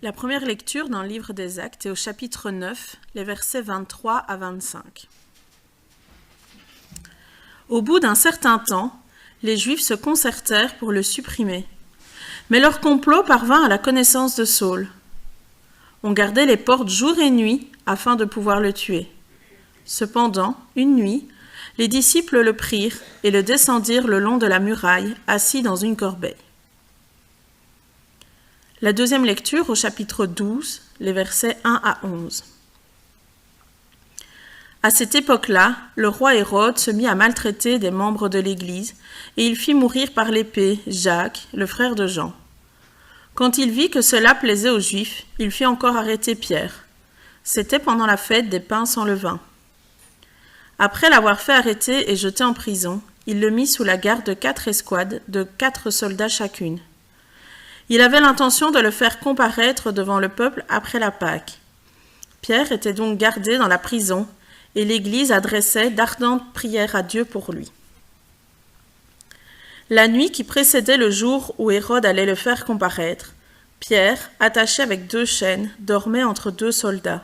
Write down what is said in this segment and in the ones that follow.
La première lecture dans le livre des Actes est au chapitre 9, les versets 23 à 25. Au bout d'un certain temps, les Juifs se concertèrent pour le supprimer. Mais leur complot parvint à la connaissance de Saul. On gardait les portes jour et nuit afin de pouvoir le tuer. Cependant, une nuit, les disciples le prirent et le descendirent le long de la muraille, assis dans une corbeille. La deuxième lecture au chapitre 12, les versets 1 à 11. À cette époque-là, le roi Hérode se mit à maltraiter des membres de l'Église, et il fit mourir par l'épée Jacques, le frère de Jean. Quand il vit que cela plaisait aux Juifs, il fit encore arrêter Pierre. C'était pendant la fête des pains sans levain. Après l'avoir fait arrêter et jeter en prison, il le mit sous la garde de 4 escouades, de 4 soldats chacune. Il avait l'intention de le faire comparaître devant le peuple après la Pâque. Pierre était donc gardé dans la prison, et l'Église adressait d'ardentes prières à Dieu pour lui. La nuit qui précédait le jour où Hérode allait le faire comparaître, Pierre, attaché avec 2 chaînes, dormait entre 2 soldats.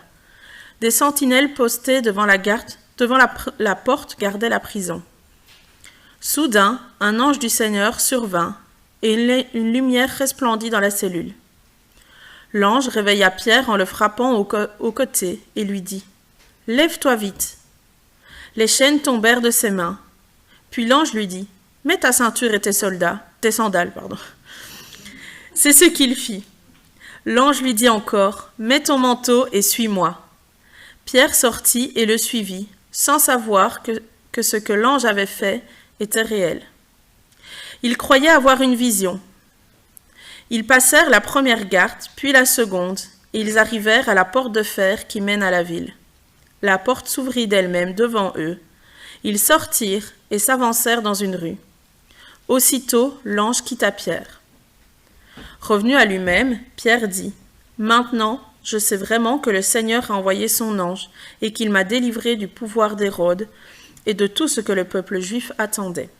Des sentinelles postées devant la porte gardaient la prison. Soudain, un ange du Seigneur survint, et une lumière resplendit dans la cellule. L'ange réveilla Pierre en le frappant au côté et lui dit « Lève-toi vite !» Les chaînes tombèrent de ses mains. Puis l'ange lui dit « Mets ta ceinture et tes sandales. » C'est ce qu'il fit. L'ange lui dit encore « Mets ton manteau et suis-moi. » Pierre sortit et le suivit, sans savoir que ce que l'ange avait fait était réel. Il croyait avoir une vision. Ils passèrent la première garde, puis la seconde, et ils arrivèrent à la porte de fer qui mène à la ville. La porte s'ouvrit d'elle-même devant eux. Ils sortirent et s'avancèrent dans une rue. Aussitôt, l'ange quitta Pierre. Revenu à lui-même, Pierre dit « Maintenant, je sais vraiment que le Seigneur a envoyé son ange et qu'il m'a délivré du pouvoir d'Hérode et de tout ce que le peuple juif attendait. »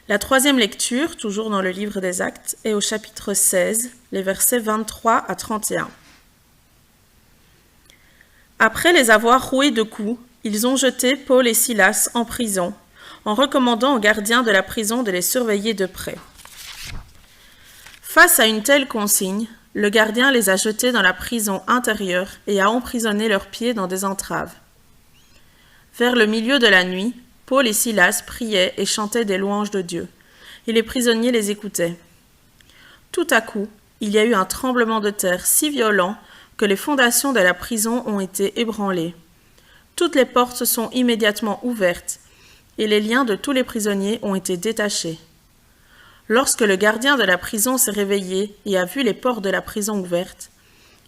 La troisième lecture, toujours dans le livre des Actes, est au chapitre 16, les versets 23 à 31. Après les avoir roués de coups, ils ont jeté Paul et Silas en prison, en recommandant aux gardiens de la prison de les surveiller de près. Face à une telle consigne, le gardien les a jetés dans la prison intérieure et a emprisonné leurs pieds dans des entraves. Vers le milieu de la nuit, Paul et Silas priaient et chantaient des louanges de Dieu, et les prisonniers les écoutaient. Tout à coup, il y a eu un tremblement de terre si violent que les fondations de la prison ont été ébranlées. Toutes les portes se sont immédiatement ouvertes, et les liens de tous les prisonniers ont été détachés. Lorsque le gardien de la prison s'est réveillé et a vu les portes de la prison ouvertes,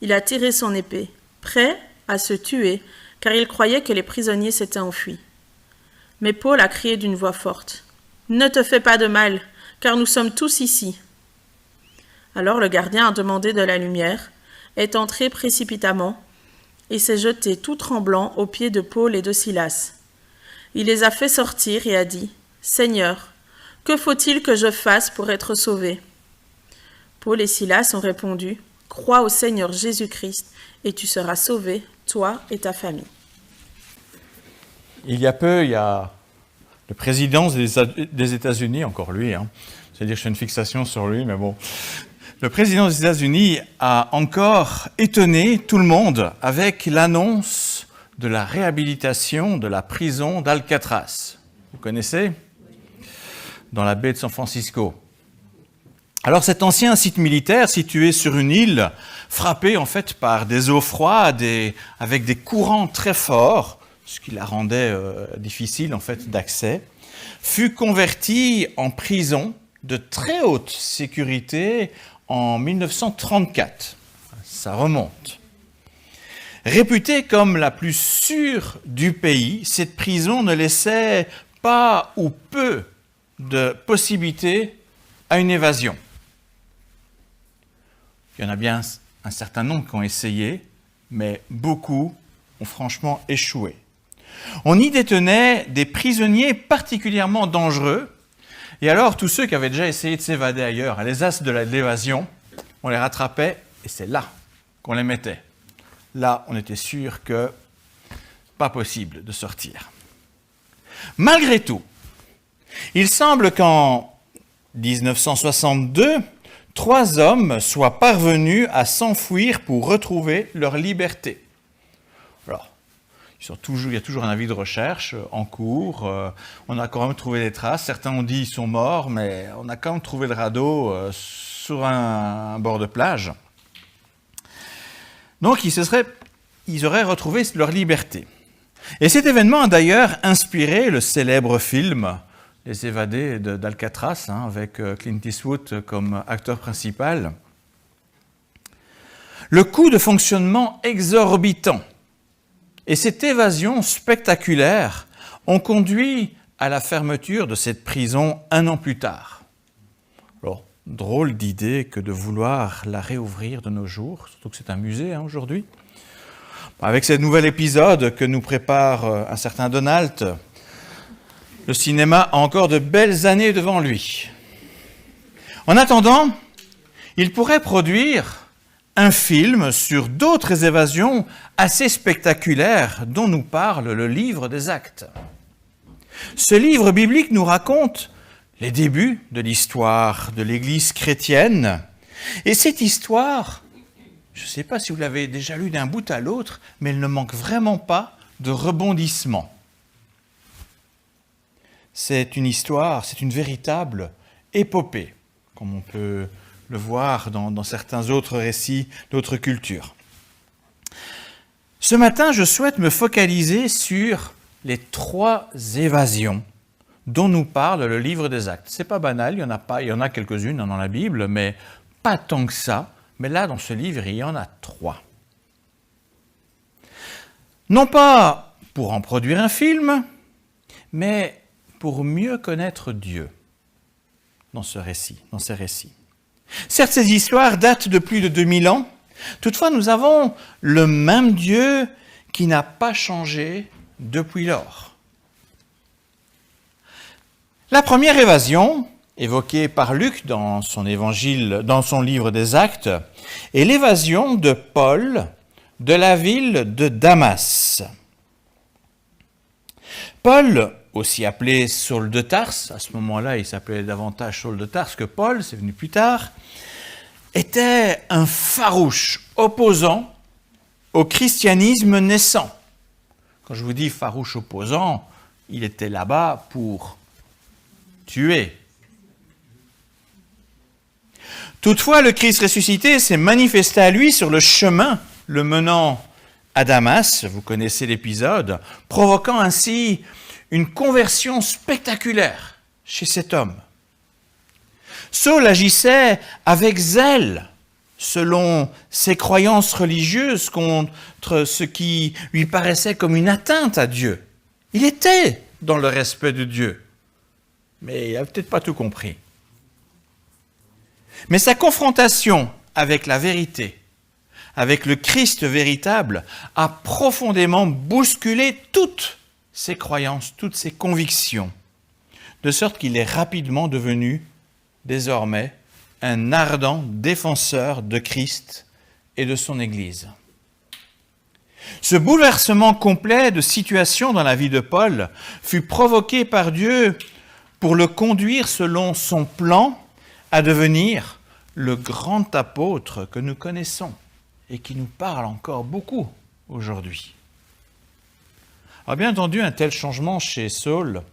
il a tiré son épée, prêt à se tuer, car il croyait que les prisonniers s'étaient enfuis. Mais Paul a crié d'une voix forte « Ne te fais pas de mal, car nous sommes tous ici. » Alors le gardien a demandé de la lumière, est entré précipitamment et s'est jeté tout tremblant aux pieds de Paul et de Silas. Il les a fait sortir et a dit « Seigneur, que faut-il que je fasse pour être sauvé ?» Paul et Silas ont répondu « Crois au Seigneur Jésus-Christ et tu seras sauvé, toi et ta famille. » Il y a le président des États-Unis, encore lui, c'est-à-dire que je fais une fixation sur lui, mais bon. Le président des États-Unis a encore étonné tout le monde avec l'annonce de la réhabilitation de la prison d'Alcatraz. Vous connaissez ? Dans la baie de San Francisco. Alors cet ancien site militaire situé sur une île, frappé en fait par des eaux froides et avec des courants très forts, ce qui la rendait difficile en fait d'accès, fut converti en prison de très haute sécurité en 1934. Ça remonte. Réputée comme la plus sûre du pays, cette prison ne laissait pas ou peu de possibilités à une évasion. Il y en a bien un certain nombre qui ont essayé, mais beaucoup ont franchement échoué. On y détenait des prisonniers particulièrement dangereux, et alors tous ceux qui avaient déjà essayé de s'évader ailleurs, à les as de l'évasion, on les rattrapait et c'est là qu'on les mettait. Là, on était sûr que pas possible de sortir. Malgré tout, il semble qu'en 1962, 3 hommes soient parvenus à s'enfuir pour retrouver leur liberté. Alors, il y a toujours un avis de recherche en cours, on a quand même trouvé des traces, certains ont dit qu'ils sont morts, mais on a quand même trouvé le radeau sur un bord de plage. Donc, ils auraient retrouvé leur liberté. Et cet événement a d'ailleurs inspiré le célèbre film Les Évadés d'Alcatraz, avec Clint Eastwood comme acteur principal. Le coût de fonctionnement exorbitant et cette évasion spectaculaire ont conduit à la fermeture de cette prison 1 an plus tard. Alors, drôle d'idée que de vouloir la réouvrir de nos jours, surtout que c'est un musée aujourd'hui. Avec ce nouvel épisode que nous prépare un certain Donald, le cinéma a encore de belles années devant lui. En attendant, il pourrait produire un film sur d'autres évasions assez spectaculaires dont nous parle le livre des Actes. Ce livre biblique nous raconte les débuts de l'histoire de l'Église chrétienne. Et cette histoire, je ne sais pas si vous l'avez déjà lu d'un bout à l'autre, mais elle ne manque vraiment pas de rebondissements. C'est une histoire, c'est une véritable épopée, comme on peut le voir dans certains autres récits d'autres cultures. Ce matin, je souhaite me focaliser sur les 3 évasions dont nous parle le livre des Actes. Ce n'est pas banal, il y en a quelques-unes dans la Bible, mais pas tant que ça. Mais là, dans ce livre, il y en a 3. Non pas pour en produire un film, mais pour mieux connaître Dieu dans ces récits. Certes, ces histoires datent de plus de 2000 ans. Toutefois, nous avons le même Dieu qui n'a pas changé depuis lors. La première évasion, évoquée par Luc dans son évangile, dans son livre des Actes, est l'évasion de Paul de la ville de Damas. Paul, aussi appelé Saul de Tarse, à ce moment-là il s'appelait davantage Saul de Tarse que Paul, c'est venu plus tard, était un farouche opposant au christianisme naissant. Quand je vous dis farouche opposant, il était là-bas pour tuer. Toutefois, le Christ ressuscité s'est manifesté à lui sur le chemin le menant à Damas, vous connaissez l'épisode, provoquant ainsi une conversion spectaculaire chez cet homme. Saul agissait avec zèle, selon ses croyances religieuses, contre ce qui lui paraissait comme une atteinte à Dieu. Il était dans le respect de Dieu, mais il n'a peut-être pas tout compris. Mais sa confrontation avec la vérité, avec le Christ véritable, a profondément bousculé toutes ses croyances, toutes ses convictions, de sorte qu'il est rapidement devenu, désormais, un ardent défenseur de Christ et de son Église. Ce bouleversement complet de situation dans la vie de Paul fut provoqué par Dieu pour le conduire selon son plan à devenir le grand apôtre que nous connaissons et qui nous parle encore beaucoup aujourd'hui. Alors bien entendu, un tel changement chez Saul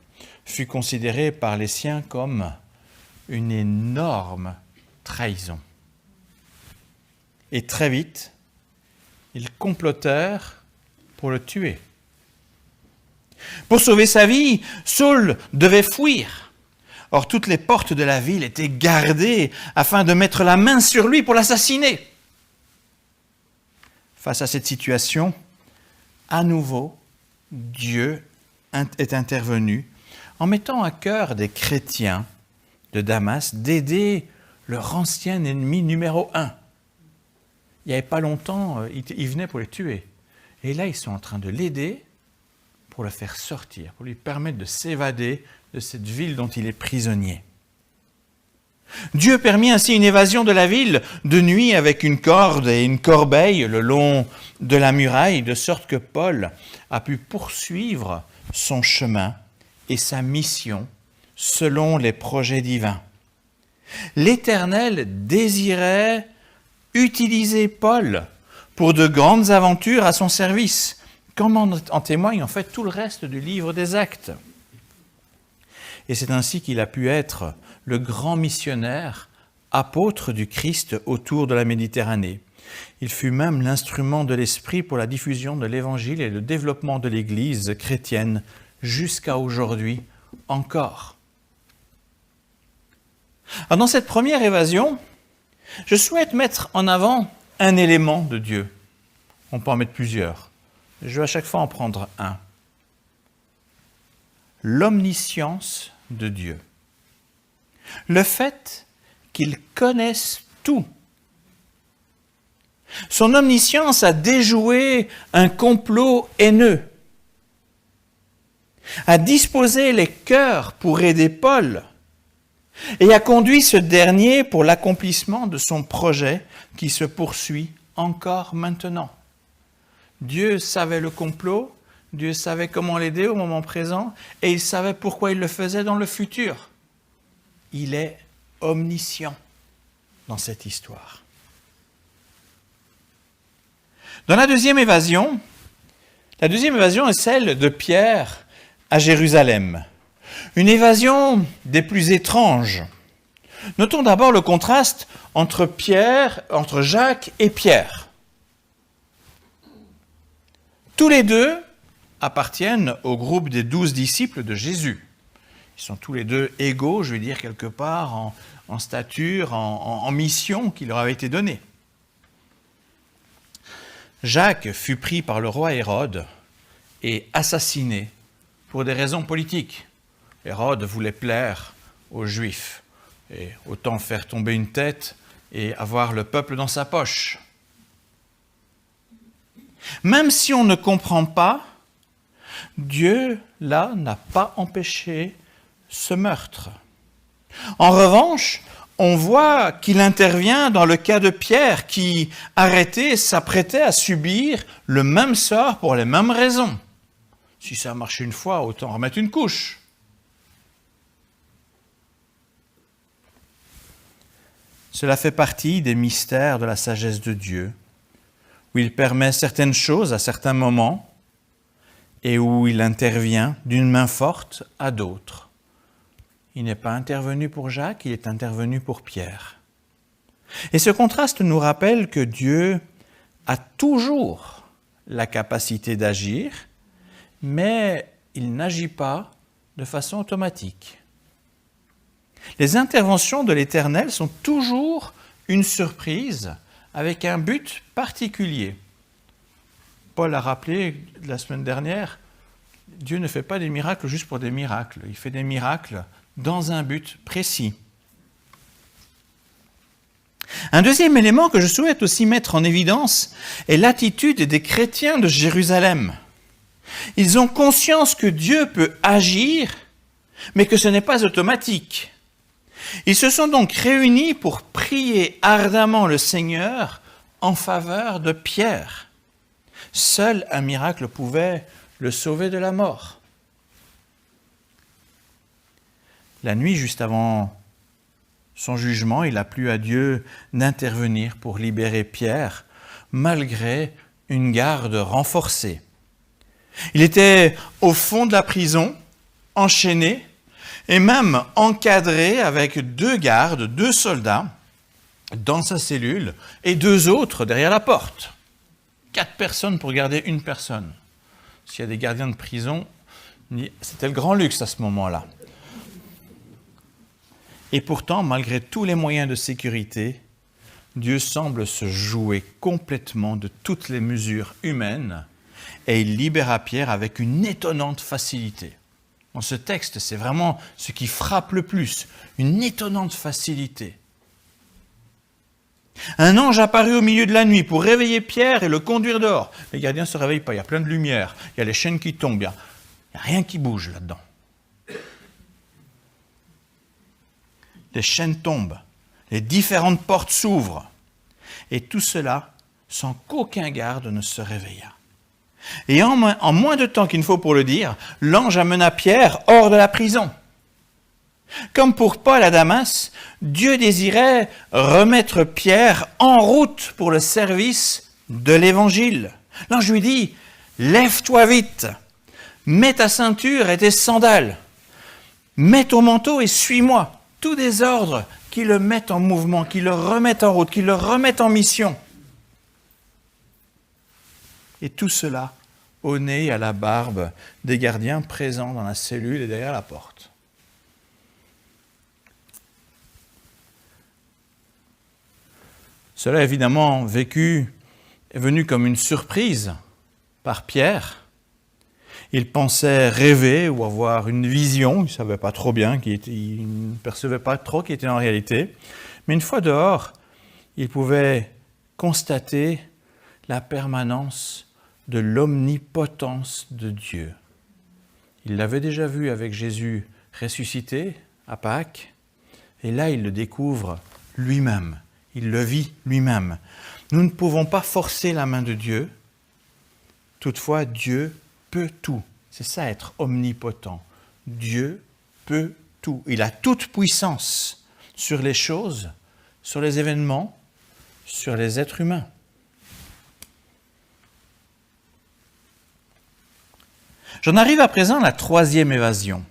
fut considéré par les siens comme une énorme trahison. Et très vite, ils complotèrent pour le tuer. Pour sauver sa vie, Saul devait fuir. Or, toutes les portes de la ville étaient gardées afin de mettre la main sur lui pour l'assassiner. Face à cette situation, à nouveau, Dieu est intervenu en mettant à cœur des chrétiens de Damas d'aider leur ancien ennemi numéro 1. Il n'y avait pas longtemps, ils venaient pour les tuer. Et là, ils sont en train de l'aider pour le faire sortir, pour lui permettre de s'évader de cette ville dont il est prisonnier. Dieu permit ainsi une évasion de la ville de nuit avec une corde et une corbeille le long de la muraille, de sorte que Paul a pu poursuivre son chemin et sa mission selon les projets divins. L'Éternel désirait utiliser Paul pour de grandes aventures à son service, comme en témoigne en fait tout le reste du livre des Actes. Et c'est ainsi qu'il a pu être le grand missionnaire, apôtre du Christ autour de la Méditerranée. Il fut même l'instrument de l'Esprit pour la diffusion de l'Évangile et le développement de l'Église chrétienne jusqu'à aujourd'hui encore. Alors dans cette première évasion, je souhaite mettre en avant un élément de Dieu. On peut en mettre plusieurs. Je vais à chaque fois en prendre un. L'omniscience de Dieu. Le fait qu'il connaisse tout. Son omniscience a déjoué un complot haineux, a disposé les cœurs pour aider Paul et a conduit ce dernier pour l'accomplissement de son projet qui se poursuit encore maintenant. Dieu savait le complot, Dieu savait comment l'aider au moment présent et il savait pourquoi il le faisait dans le futur. Il est omniscient dans cette histoire. Dans la deuxième évasion est celle de Pierre à Jérusalem. Une évasion des plus étranges. Notons d'abord le contraste entre Jacques et Pierre. Tous les deux appartiennent au groupe des 12 disciples de Jésus. Ils sont tous les deux égaux, je vais dire quelque part, en stature, en mission qui leur avait été donnée. Jacques fut pris par le roi Hérode et assassiné pour des raisons politiques. Hérode voulait plaire aux Juifs et autant faire tomber une tête et avoir le peuple dans sa poche. Même si on ne comprend pas, Dieu, là, n'a pas empêché ce meurtre. En revanche, on voit qu'il intervient dans le cas de Pierre qui, arrêté, s'apprêtait à subir le même sort pour les mêmes raisons. Si ça a marché une fois, autant remettre une couche. Cela fait partie des mystères de la sagesse de Dieu, où il permet certaines choses à certains moments et où il intervient d'une main forte à d'autres. Il n'est pas intervenu pour Jacques, il est intervenu pour Pierre. Et ce contraste nous rappelle que Dieu a toujours la capacité d'agir, mais il n'agit pas de façon automatique. Les interventions de l'Éternel sont toujours une surprise avec un but particulier. Paul a rappelé la semaine dernière, Dieu ne fait pas des miracles juste pour des miracles, il fait des miracles dans un but précis. Un deuxième élément que je souhaite aussi mettre en évidence est l'attitude des chrétiens de Jérusalem. Ils ont conscience que Dieu peut agir, mais que ce n'est pas automatique. Ils se sont donc réunis pour prier ardemment le Seigneur en faveur de Pierre. Seul un miracle pouvait le sauver de la mort. La nuit, juste avant son jugement, il a plu à Dieu d'intervenir pour libérer Pierre, malgré une garde renforcée. Il était au fond de la prison, enchaîné, et même encadré avec 2 gardes, 2 soldats, dans sa cellule, et 2 autres derrière la porte. 4 personnes pour garder une personne. S'il y a des gardiens de prison, c'était le grand luxe à ce moment-là. Et pourtant, malgré tous les moyens de sécurité, Dieu semble se jouer complètement de toutes les mesures humaines et il libéra Pierre avec une étonnante facilité. Dans ce texte, c'est vraiment ce qui frappe le plus, une étonnante facilité. Un ange apparut au milieu de la nuit pour réveiller Pierre et le conduire dehors. Les gardiens ne se réveillent pas, il y a plein de lumière, il y a les chaînes qui tombent, il n'y a rien qui bouge là-dedans. les chaînes tombent, les différentes portes s'ouvrent, et tout cela sans qu'aucun garde ne se réveillât. Et en moins de temps qu'il ne faut pour le dire, l'ange amena Pierre hors de la prison. Comme pour Paul à Damas, Dieu désirait remettre Pierre en route pour le service de l'Évangile. L'ange lui dit, « Lève-toi vite, mets ta ceinture et tes sandales, mets ton manteau et suis-moi. » Tous des ordres qui le mettent en mouvement, qui le remettent en route, qui le remettent en mission. Et tout cela au nez et à la barbe des gardiens présents dans la cellule et derrière la porte. Cela évidemment est venu comme une surprise par Pierre. Il pensait rêver ou avoir une vision, il ne savait pas trop bien, il ne percevait pas trop qui était en réalité. Mais une fois dehors, il pouvait constater la permanence de l'omnipotence de Dieu. Il l'avait déjà vu avec Jésus ressuscité à Pâques, et là il le découvre lui-même, il le vit lui-même. Nous ne pouvons pas forcer la main de Dieu, toutefois Dieu peut tout. C'est ça être omnipotent. Dieu peut tout. Il a toute puissance sur les choses, sur les événements, sur les êtres humains. J'en arrive à présent à la troisième évasion.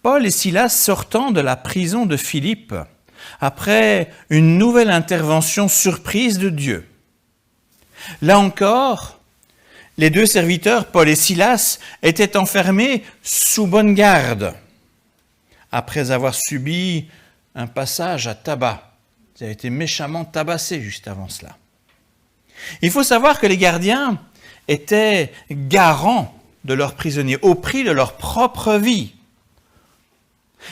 Paul et Silas sortant de la prison de Philippe, après une nouvelle intervention surprise de Dieu. Là encore, les deux serviteurs, Paul et Silas, étaient enfermés sous bonne garde, après avoir subi un passage à tabac. Ils avaient été méchamment tabassés juste avant cela. Il faut savoir que les gardiens étaient garants de leurs prisonniers, au prix de leur propre vie.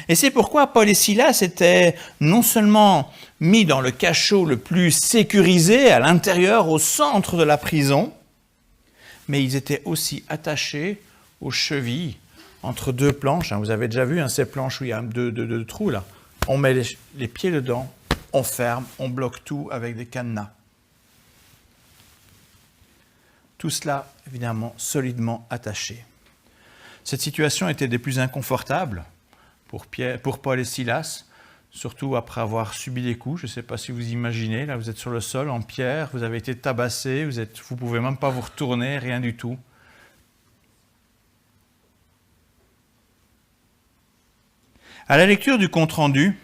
Et c'est pourquoi Paul et Silas étaient non seulement mis dans le cachot le plus sécurisé, à l'intérieur, au centre de la prison, mais ils étaient aussi attachés aux chevilles, entre deux planches. Vous avez déjà vu ces planches où il y a deux trous là. On met les pieds dedans, on ferme, on bloque tout avec des cadenas. Tout cela, évidemment, solidement attaché. Cette situation était des plus inconfortables pour Paul et Silas, surtout après avoir subi des coups. Je ne sais pas si vous imaginez, là vous êtes sur le sol en pierre, vous avez été tabassé, vous ne pouvez même pas vous retourner, rien du tout. À la lecture du compte-rendu,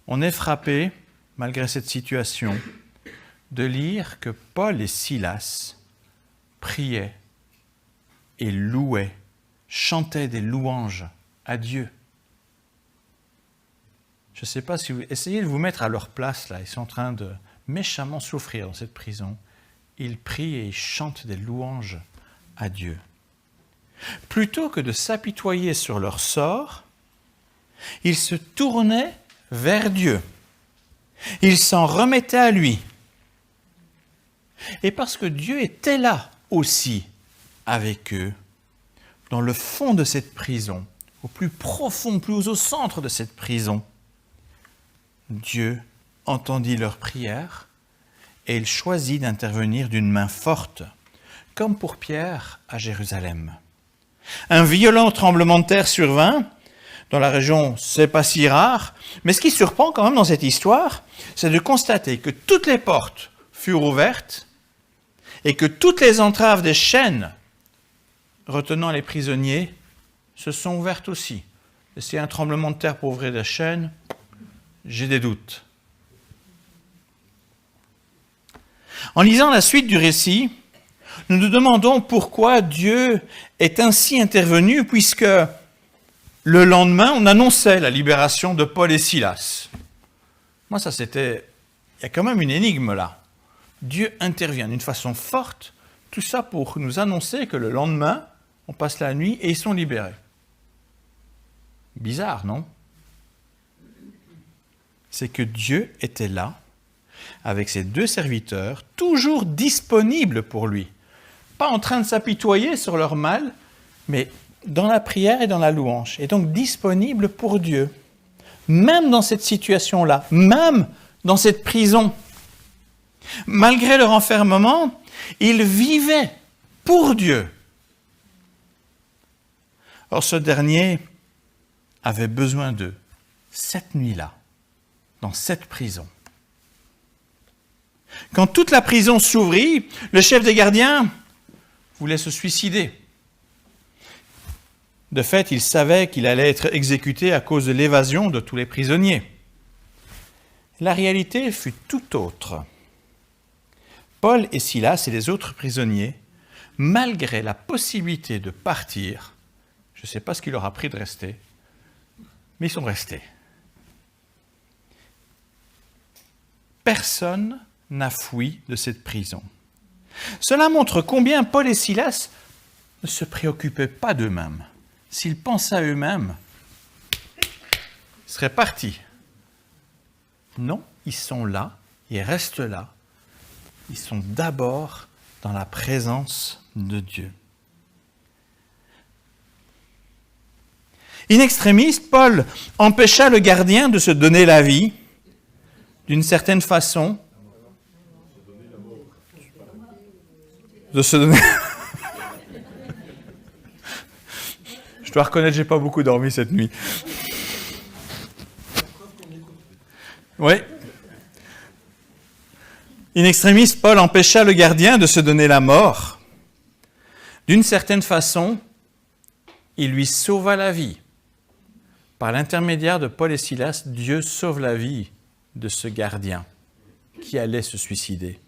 on est frappé, malgré cette situation, de lire que Paul et Silas priaient et louaient, chantaient des louanges à Dieu. Je ne sais pas si vous essayez de vous mettre à leur place, là. Ils sont en train de méchamment souffrir dans cette prison. Ils prient et ils chantent des louanges à Dieu. Plutôt que de s'apitoyer sur leur sort, ils se tournaient vers Dieu. Ils s'en remettaient à lui. Et parce que Dieu était là aussi avec eux, dans le fond de cette prison, au plus profond, plus au centre de cette prison, Dieu entendit leurs prières et il choisit d'intervenir d'une main forte, comme pour Pierre à Jérusalem. Un violent tremblement de terre survint. Dans la région, c'est pas si rare, mais ce qui surprend quand même dans cette histoire, c'est de constater que toutes les portes furent ouvertes et que toutes les entraves des chaînes retenant les prisonniers se sont ouvertes aussi. Et s'il y a un tremblement de terre pour ouvrir des chaînes, j'ai des doutes. En lisant la suite du récit, nous nous demandons pourquoi Dieu est ainsi intervenu, puisque le lendemain, on annonçait la libération de Paul et Silas. Moi, il y a quand même une énigme là. Dieu intervient d'une façon forte, tout ça pour nous annoncer que le lendemain, on passe la nuit et ils sont libérés. Bizarre, non? C'est que Dieu était là, avec ses deux serviteurs, toujours disponibles pour lui. Pas en train de s'apitoyer sur leur mal, mais dans la prière et dans la louange. Et donc disponibles pour Dieu. même dans cette situation-là, même dans cette prison. Malgré leur enfermement, ils vivaient pour Dieu. Or, ce dernier avait besoin d'eux, cette nuit-là, dans cette prison. Quand toute la prison s'ouvrit, le chef des gardiens voulait se suicider. De fait, il savait qu'il allait être exécuté à cause de l'évasion de tous les prisonniers. La réalité fut tout autre. Paul et Silas et les autres prisonniers, malgré la possibilité de partir, je ne sais pas ce qu'il leur a pris de rester, mais ils sont restés. Personne n'a fui de cette prison. Cela montre combien Paul et Silas ne se préoccupaient pas d'eux-mêmes. S'ils pensaient à eux-mêmes, ils seraient partis. Non, ils sont là, ils restent là. Ils sont d'abord dans la présence de Dieu. In extremis, Paul empêcha le gardien de se donner la vie. D'une certaine façon, de se donner... Je dois reconnaître, j'ai pas beaucoup dormi cette nuit. Oui. In extremis, Paul empêcha le gardien de se donner la mort. D'une certaine façon, il lui sauva la vie. Par l'intermédiaire de Paul et Silas, Dieu sauve la vie de ce gardien qui allait se suicider.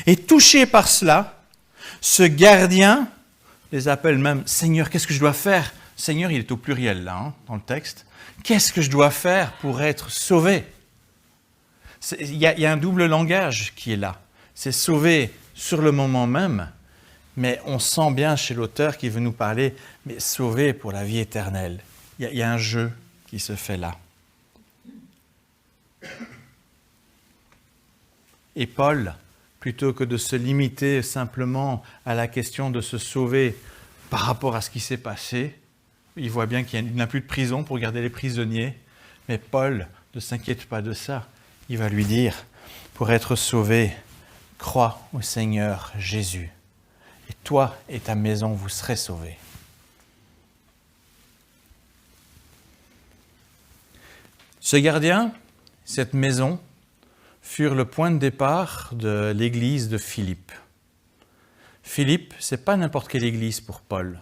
Et touché par cela, ce gardien les appelle même « Seigneur, qu'est-ce que je dois faire ?» Seigneur, il est au pluriel là, dans le texte. « Qu'est-ce que je dois faire pour être sauvé ?» Il y a un double langage qui est là. C'est sauvé sur le moment même, mais on sent bien chez l'auteur qui veut nous parler, mais sauvé pour la vie éternelle. Il y a un jeu qui se fait là. Et Paul, plutôt que de se limiter simplement à la question de se sauver par rapport à ce qui s'est passé, il voit bien qu'il n'a plus de prison pour garder les prisonniers, mais Paul ne s'inquiète pas de ça. Il va lui dire, pour être sauvé, crois au Seigneur Jésus, et toi et ta maison, vous serez sauvés. Ce gardien, cette maison, furent le point de départ de l'église de Philippe. Philippe, ce n'est pas n'importe quelle église pour Paul.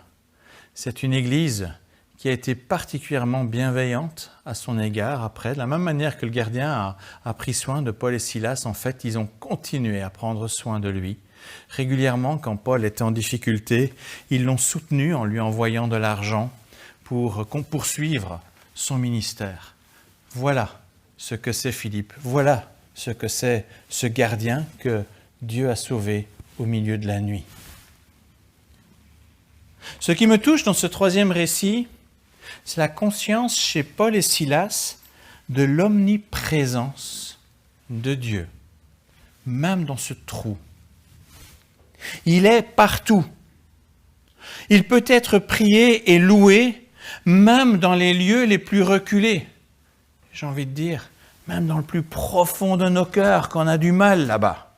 C'est une église qui a été particulièrement bienveillante à son égard après. De la même manière que le gardien a pris soin de Paul et Silas, en fait, ils ont continué à prendre soin de lui. Régulièrement, quand Paul était en difficulté, ils l'ont soutenu en lui envoyant de l'argent pour poursuivre son ministère. Voilà ce que c'est Philippe. Voilà ce que c'est ce gardien que Dieu a sauvé au milieu de la nuit. Ce qui me touche dans ce troisième récit, c'est la conscience chez Paul et Silas de l'omniprésence de Dieu, même dans ce trou. Il est partout. Il peut être prié et loué, même dans les lieux les plus reculés. J'ai envie de dire, même dans le plus profond de nos cœurs, quand on a du mal là-bas.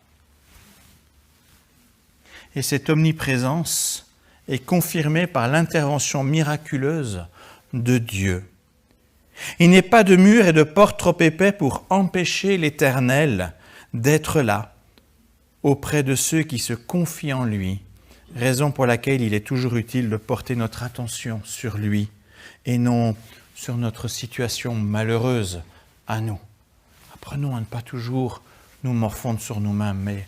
Et cette omniprésence est confirmée par l'intervention miraculeuse de Dieu. Il n'est pas de mur et de porte trop épais pour empêcher l'Éternel d'être là, auprès de ceux qui se confient en lui, raison pour laquelle il est toujours utile de porter notre attention sur lui et non sur notre situation malheureuse à nous. Apprenons à ne pas toujours nous morfondre sur nous-mêmes, mais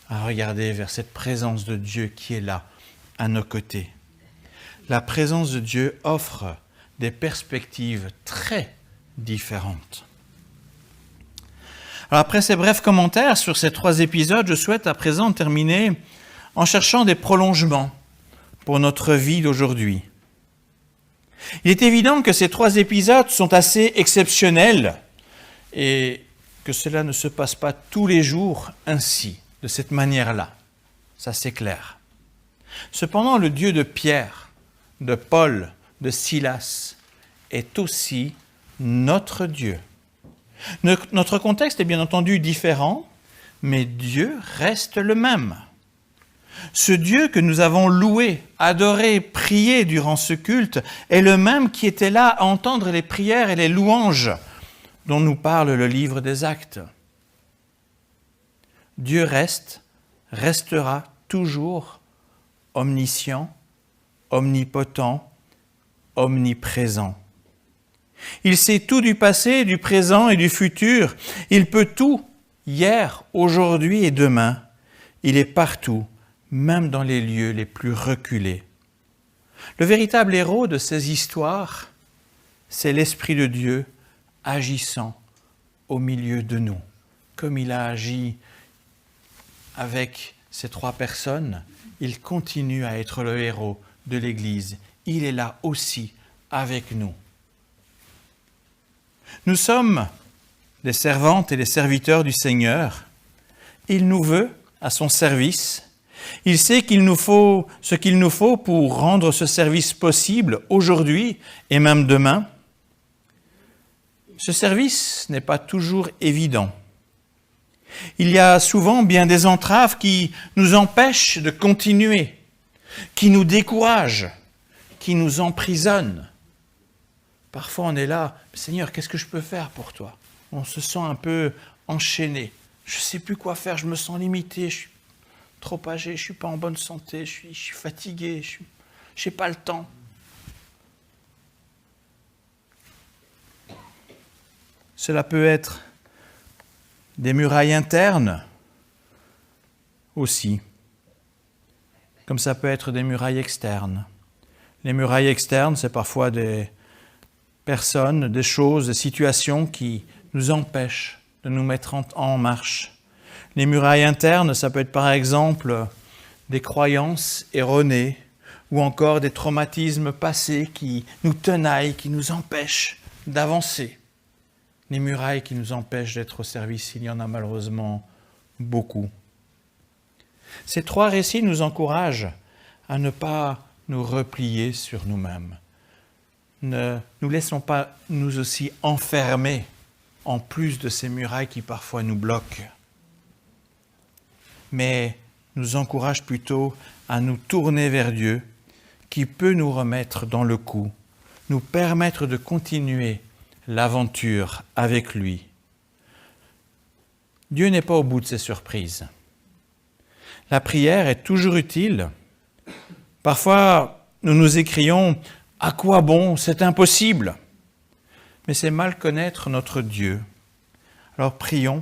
à regarder vers cette présence de Dieu qui est là, à nos côtés. La présence de Dieu offre des perspectives très différentes. Alors après ces brefs commentaires sur ces 3 épisodes, je souhaite à présent terminer en cherchant des prolongements pour notre vie d'aujourd'hui. Il est évident que ces 3 épisodes sont assez exceptionnels et que cela ne se passe pas tous les jours ainsi, de cette manière-là. Ça, c'est clair. Cependant, le Dieu de Pierre, de Paul, de Silas est aussi notre Dieu. Notre contexte est bien entendu différent, mais Dieu reste le même. Ce Dieu que nous avons loué, adoré, prié durant ce culte est le même qui était là à entendre les prières et les louanges dont nous parle le livre des Actes. Dieu restera toujours omniscient, omnipotent, omniprésent. Il sait tout du passé, du présent et du futur. Il peut tout, hier, aujourd'hui et demain. Il est partout, même dans les lieux les plus reculés. Le véritable héros de ces histoires, c'est l'Esprit de Dieu agissant au milieu de nous, comme il a agi avec ces 3 personnes. Il continue à être le héros de l'Église. Il est là aussi avec nous. Nous sommes les servantes et les serviteurs du Seigneur. Il nous veut à son service. Il sait qu'il nous faut ce qu'il nous faut pour rendre ce service possible aujourd'hui et même demain. Ce service n'est pas toujours évident. Il y a souvent bien des entraves qui nous empêchent de continuer, qui nous découragent, qui nous emprisonnent. Parfois on est là, Seigneur, qu'est-ce que je peux faire pour toi? On se sent un peu enchaîné. Je ne sais plus quoi faire, je me sens limité, je suis trop âgé, je ne suis pas en bonne santé, je suis fatigué, je n'ai pas le temps. Cela peut être des murailles internes aussi, comme ça peut être des murailles externes. Les murailles externes, c'est parfois des personnes, des choses, des situations qui nous empêchent de nous mettre en marche. Les murailles internes, ça peut être par exemple des croyances erronées ou encore des traumatismes passés qui nous tenaillent, qui nous empêchent d'avancer. Les murailles qui nous empêchent d'être au service, il y en a malheureusement beaucoup. Ces 3 récits nous encouragent à ne pas nous replier sur nous-mêmes. Ne nous laissons pas nous aussi enfermer en plus de ces murailles qui parfois nous bloquent. Mais nous encourage plutôt à nous tourner vers Dieu qui peut nous remettre dans le coup, nous permettre de continuer l'aventure avec lui. Dieu n'est pas au bout de ses surprises. La prière est toujours utile. Parfois, nous nous écrions « À quoi bon? C'est impossible !» Mais c'est mal connaître notre Dieu. Alors prions,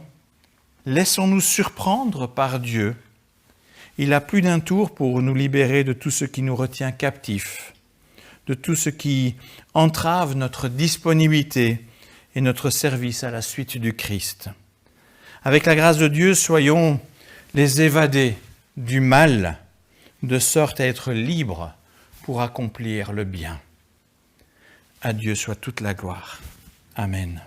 laissons-nous surprendre par Dieu. Il a plus d'un tour pour nous libérer de tout ce qui nous retient captifs, de tout ce qui entrave notre disponibilité et notre service à la suite du Christ. Avec la grâce de Dieu, soyons les évadés du mal, de sorte à être libres pour accomplir le bien. À Dieu soit toute la gloire. Amen.